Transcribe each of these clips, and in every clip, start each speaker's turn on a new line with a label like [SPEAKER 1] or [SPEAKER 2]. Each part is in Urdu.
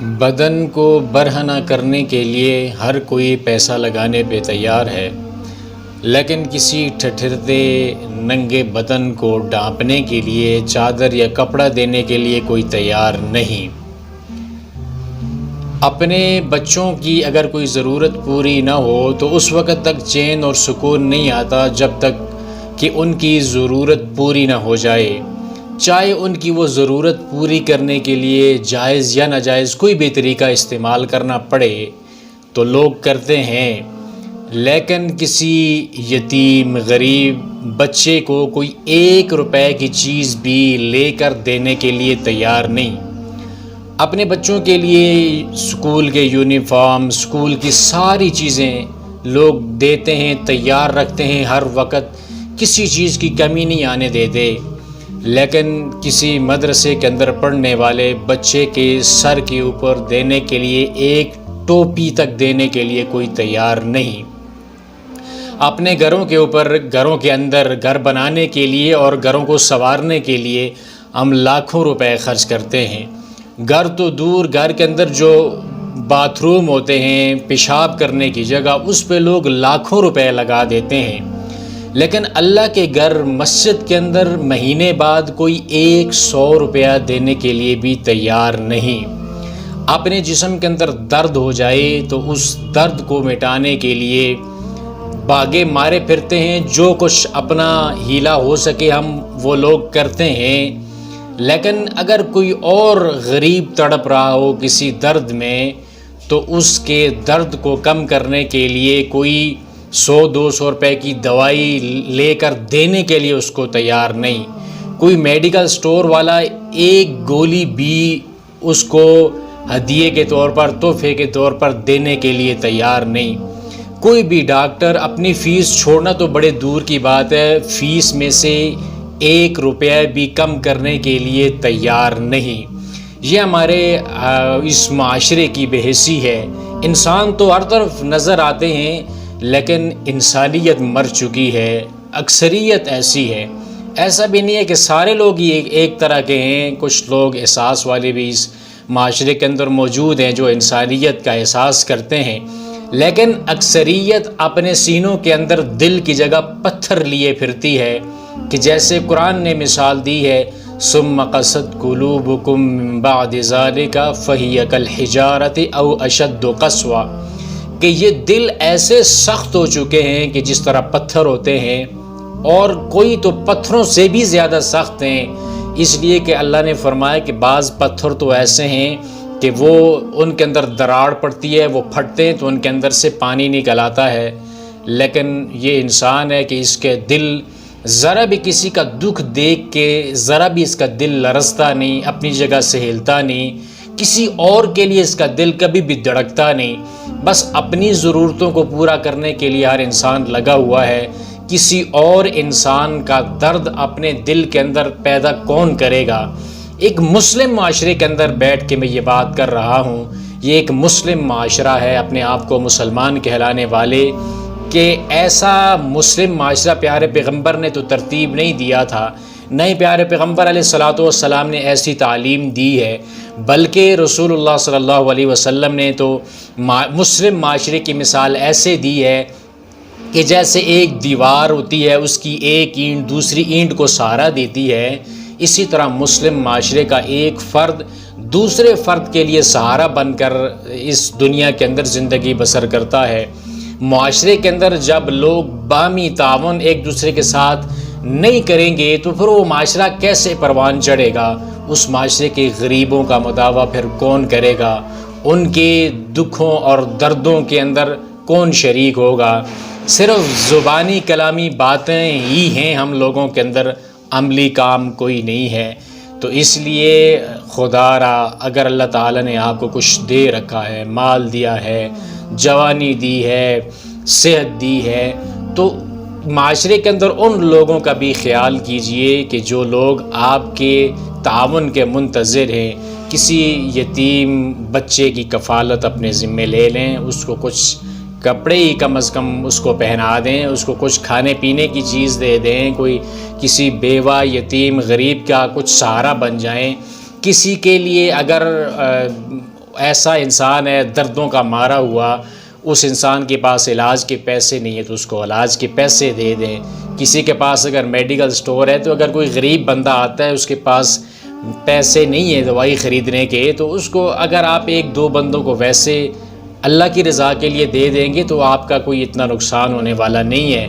[SPEAKER 1] بدن کو برہنہ کرنے کے لیے ہر کوئی پیسہ لگانے پہ تیار ہے، لیکن کسی ٹھٹھرتے ننگے بدن کو ڈھانپنے کے لیے چادر یا کپڑا دینے کے لیے کوئی تیار نہیں۔ اپنے بچوں کی اگر کوئی ضرورت پوری نہ ہو تو اس وقت تک چین اور سکون نہیں آتا جب تک کہ ان کی ضرورت پوری نہ ہو جائے، چاہے ان کی وہ ضرورت پوری کرنے کے لیے جائز یا ناجائز کوئی بھی طریقہ استعمال کرنا پڑے تو لوگ کرتے ہیں، لیکن کسی یتیم غریب بچے کو کوئی 1 روپے کی چیز بھی لے کر دینے کے لیے تیار نہیں۔ اپنے بچوں کے لیے اسکول کے یونیفارم، اسکول کی ساری چیزیں لوگ دیتے ہیں، تیار رکھتے ہیں، ہر وقت کسی چیز کی کمی نہیں آنے دیتے، لیکن کسی مدرسے کے اندر پڑھنے والے بچے کے سر کے اوپر دینے کے لیے 1 ٹوپی تک دینے کے لیے کوئی تیار نہیں۔ اپنے گھروں کے اوپر، گھروں کے اندر گھر بنانے کے لیے اور گھروں کو سنوارنے کے لیے ہم لاکھوں روپے خرچ کرتے ہیں۔ گھر تو دور، گھر کے اندر جو باتھ روم ہوتے ہیں، پیشاب کرنے کی جگہ، اس پہ لوگ لاکھوں روپے لگا دیتے ہیں، لیکن اللہ کے گھر مسجد کے اندر مہینے بعد کوئی 100 روپیہ دینے کے لیے بھی تیار نہیں۔ اپنے جسم کے اندر درد ہو جائے تو اس درد کو مٹانے کے لیے باگے مارے پھرتے ہیں، جو کچھ اپنا ہیلا ہو سکے ہم وہ لوگ کرتے ہیں، لیکن اگر کوئی اور غریب تڑپ رہا ہو کسی درد میں تو اس کے درد کو کم کرنے کے لیے کوئی 100-200 روپے کی دوائی لے کر دینے کے لیے اس کو تیار نہیں۔ کوئی میڈیکل سٹور والا 1 گولی بھی اس کو ہدیے کے طور پر، تحفے کے طور پر دینے کے لیے تیار نہیں۔ کوئی بھی ڈاکٹر اپنی فیس چھوڑنا تو بڑے دور کی بات ہے، فیس میں سے 1 روپیہ بھی کم کرنے کے لیے تیار نہیں۔ یہ ہمارے اس معاشرے کی بے حسی ہے۔ انسان تو ہر طرف نظر آتے ہیں، لیکن انسانیت مر چکی ہے، اکثریت ایسی ہے۔ ایسا بھی نہیں ہے کہ سارے لوگ ہی ایک طرح کے ہیں، کچھ لوگ احساس والے بھی اس معاشرے کے اندر موجود ہیں جو انسانیت کا احساس کرتے ہیں، لیکن اکثریت اپنے سینوں کے اندر دل کی جگہ پتھر لیے پھرتی ہے، کہ جیسے قرآن نے مثال دی ہے ثم قست قلوبکم من بعد ذلک فہی کالحجارۃ او اشد قسوہ، کہ یہ دل ایسے سخت ہو چکے ہیں کہ جس طرح پتھر ہوتے ہیں، اور کوئی تو پتھروں سے بھی زیادہ سخت ہیں، اس لیے کہ اللہ نے فرمایا کہ بعض پتھر تو ایسے ہیں کہ وہ ان کے اندر دراڑ پڑتی ہے، وہ پھٹتے ہیں تو ان کے اندر سے پانی نکل آتا ہے، لیکن یہ انسان ہے کہ اس کے دل ذرا بھی کسی کا دکھ دیکھ کے ذرا بھی اس کا دل لرزتا نہیں، اپنی جگہ سے ہلتا نہیں، کسی اور کے لیے اس کا دل کبھی بھی دھڑکتا نہیں، بس اپنی ضرورتوں کو پورا کرنے کے لیے ہر انسان لگا ہوا ہے۔ کسی اور انسان کا درد اپنے دل کے اندر پیدا کون کرے گا؟ ایک مسلم معاشرے کے اندر بیٹھ کے میں یہ بات کر رہا ہوں، یہ ایک مسلم معاشرہ ہے، اپنے آپ کو مسلمان کہلانے والے، کہ ایسا مسلم معاشرہ پیارے پیغمبر نے تو ترتیب نہیں دیا تھا، نہ ہی پیارے پیغمبر علیہ الصلوۃ والسلام نے ایسی تعلیم دی ہے، بلکہ رسول اللہ صلی اللہ علیہ وسلم نے تو مسلم معاشرے کی مثال ایسے دی ہے کہ جیسے ایک دیوار ہوتی ہے، اس کی ایک اینٹ دوسری اینٹ کو سہارا دیتی ہے، اسی طرح مسلم معاشرے کا ایک فرد دوسرے فرد کے لیے سہارا بن کر اس دنیا کے اندر زندگی بسر کرتا ہے۔ معاشرے کے اندر جب لوگ باہمی تعاون ایک دوسرے کے ساتھ نہیں کریں گے تو پھر وہ معاشرہ کیسے پروان چڑھے گا؟ اس معاشرے کے غریبوں کا مداوع پھر کون کرے گا؟ ان کے دکھوں اور دردوں کے اندر کون شریک ہوگا؟ صرف زبانی کلامی باتیں ہی ہیں ہم لوگوں کے اندر، عملی کام کوئی نہیں ہے۔ تو اس لیے خدا را اگر اللہ تعالیٰ نے آپ کو کچھ دے رکھا ہے، مال دیا ہے، جوانی دی ہے، صحت دی ہے، تو معاشرے کے اندر ان لوگوں کا بھی خیال کیجئے کہ جو لوگ آپ کے تعاون کے منتظر ہیں، کسی یتیم بچے کی کفالت اپنے ذمے لے لیں، اس کو کچھ کپڑے ہی کم از کم اس کو پہنا دیں، اس کو کچھ کھانے پینے کی چیز دے دیں، کوئی کسی بیوہ یتیم غریب کا کچھ سہارا بن جائیں۔ کسی کے لیے اگر ایسا انسان ہے دردوں کا مارا ہوا، اس انسان کے پاس علاج کے پیسے نہیں ہیں تو اس کو علاج کے پیسے دے دیں۔ کسی کے پاس اگر میڈیکل سٹور ہے تو اگر کوئی غریب بندہ آتا ہے اس کے پاس پیسے نہیں ہیں دوائی خریدنے کے، تو اس کو اگر آپ ایک دو بندوں کو ویسے اللہ کی رضا کے لیے دے دیں گے تو آپ کا کوئی اتنا نقصان ہونے والا نہیں ہے۔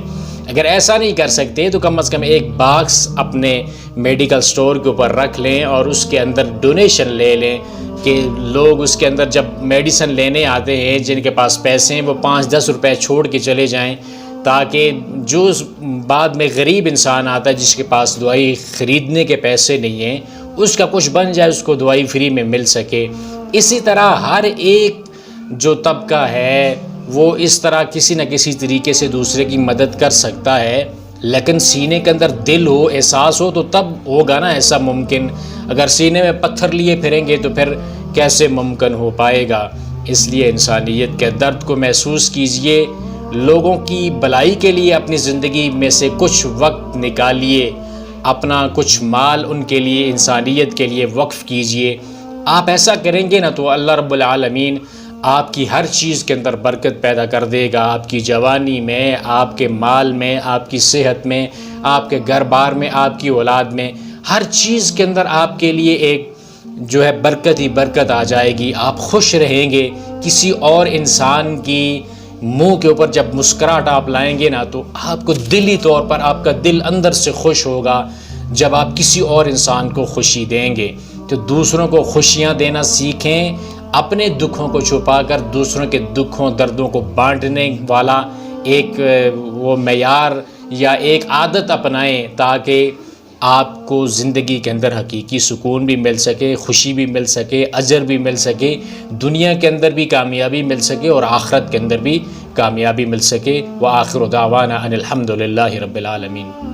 [SPEAKER 1] اگر ایسا نہیں کر سکتے تو کم از کم ایک باکس اپنے میڈیکل سٹور کے اوپر رکھ لیں اور اس کے اندر ڈونیشن لے لیں کہ لوگ اس کے اندر جب میڈیسن لینے آتے ہیں جن کے پاس پیسے ہیں وہ 5-10 روپے چھوڑ کے چلے جائیں، تاکہ جو بعد میں غریب انسان آتا ہے جس کے پاس دوائی خریدنے کے پیسے نہیں ہیں اس کا کچھ بن جائے، اس کو دوائی فری میں مل سکے۔ اسی طرح ہر ایک جو طبقہ ہے وہ اس طرح کسی نہ کسی طریقے سے دوسرے کی مدد کر سکتا ہے، لیکن سینے کے اندر دل ہو، احساس ہو تو تب ہوگا نا ایسا ممکن۔ اگر سینے میں پتھر لیے پھریں گے تو پھر کیسے ممکن ہو پائے گا؟ اس لیے انسانیت کے درد کو محسوس کیجئے، لوگوں کی بھلائی کے لیے اپنی زندگی میں سے کچھ وقت نکالیے، اپنا کچھ مال ان کے لیے، انسانیت کے لیے وقف کیجئے۔ آپ ایسا کریں گے نا تو اللہ رب العالمین آپ کی ہر چیز کے اندر برکت پیدا کر دے گا، آپ کی جوانی میں، آپ کے مال میں، آپ کی صحت میں، آپ کے گھر بار میں، آپ کی اولاد میں، ہر چیز کے اندر آپ کے لیے ایک جو ہے برکت ہی برکت آ جائے گی۔ آپ خوش رہیں گے، کسی اور انسان کی منہ کے اوپر جب مسکراہٹ آپ لائیں گے نا تو آپ کو دلی طور پر آپ کا دل اندر سے خوش ہوگا جب آپ کسی اور انسان کو خوشی دیں گے۔ تو دوسروں کو خوشیاں دینا سیکھیں، اپنے دکھوں کو چھپا کر دوسروں کے دکھوں دردوں کو بانٹنے والا ایک وہ معیار یا ایک عادت اپنائیں تاکہ آپ کو زندگی کے اندر حقیقی سکون بھی مل سکے، خوشی بھی مل سکے، اجر بھی مل سکے، دنیا کے اندر بھی کامیابی مل سکے اور آخرت کے اندر بھی کامیابی مل سکے۔ وآخر دعوانا ان الحمد للہ رب العالمین۔